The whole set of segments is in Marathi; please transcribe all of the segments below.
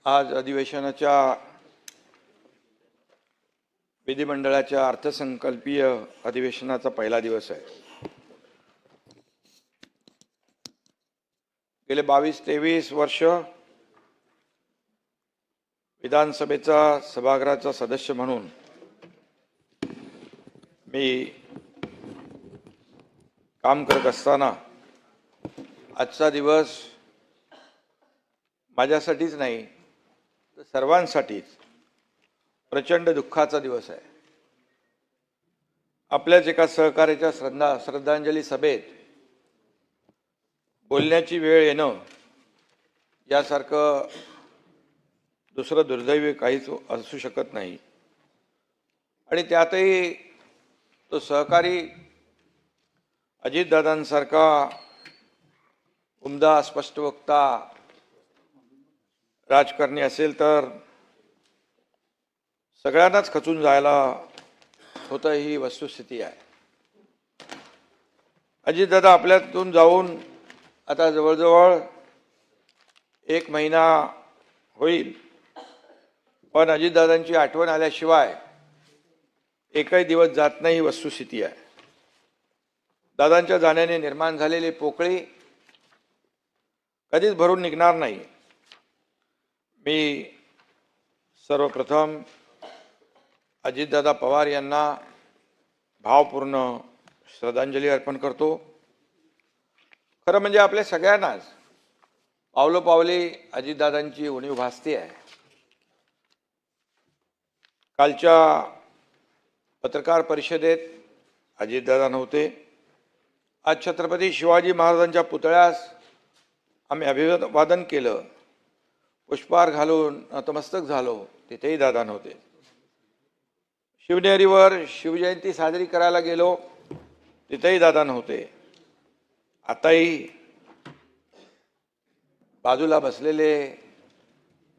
आज अधिवेशनाच्या विधिमंडळाच्या अर्थसंकल्पीय अधिवेशनाचा पहिला दिवस आहे। गेले 22-23 वर्ष विधानसभेचा सभागृहाचा सदस्य म्हणून मी काम करत असताना आजचा दिवस माझ्यासाठीच नाही तर सर्वांसाठीच प्रचंड दुःखाचा दिवस आहे। आपल्याच एका सहकार्याच्या श्रद्धांजली सभेत बोलण्याची वेळ येणं यासारखं दुसरं दुर्दैवी काहीच असू शकत नाही। आणि त्यातही तो सहकारी अजितदादांसारखा उमदा स्पष्टवक्ता राजकारणी असेल तर सगळ्यांनाच खचून जायला होतं, ही वस्तुस्थिती आहे। अजितदादा आपल्यातून जाऊन आता जवळजवळ 1 महिना होईल, पण अजितदादांची आठवण आल्याशिवाय एकही दिवस जात नाही, ही वस्तुस्थिती आहे। दादांच्या जाण्याने निर्माण झालेली पोकळी कधीच भरून निघणार नाही। मी सर्वप्रथम अजितदादा पवार यांना भावपूर्ण श्रद्धांजली अर्पण करतो। खरं म्हणजे आपल्या सगळ्यांनाच पावलोपावली अजितदादांची उणीव भासते आहे। कालच्या पत्रकार परिषदेत अजितदादा नव्हते। आज छत्रपती शिवाजी महाराजांच्या पुतळ्यास आम्ही अभिवादन केलं, पुष्पहार घालून नतमस्तक झालो, तिथेही दादा नव्हते। शिवनेरीवर शिवजयंती साजरी करायला गेलो, तिथेही दादा नव्हते। आताही बाजूला बसलेले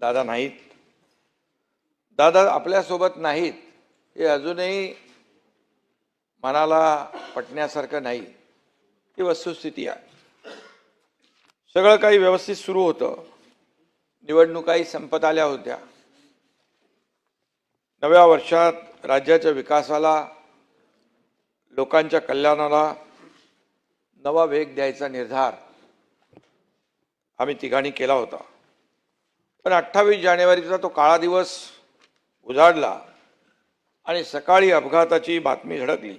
दादा नाहीत। दादा आपल्यासोबत नाहीत हे अजूनही मनाला पटण्यासारखं नाही, ही वस्तुस्थिती आहे। सगळं काही व्यवस्थित सुरू होतं, निवडणुकाही संपत आल्या होत्या। नव्या वर्षात राज्याच्या विकासाला, लोकांच्या कल्याणाला नवा वेग द्यायचा निर्धार आम्ही तिघांनी केला होता। पण 28 जानेवारीचा तो काळा दिवस उजाडला आणि सकाळी अपघाताची बातमी धडकली।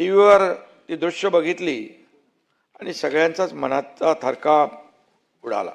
टीव्हीवर ती दृश्य बघितली आणि सगळ्यांचाच मनाचा थरकाप उडाला।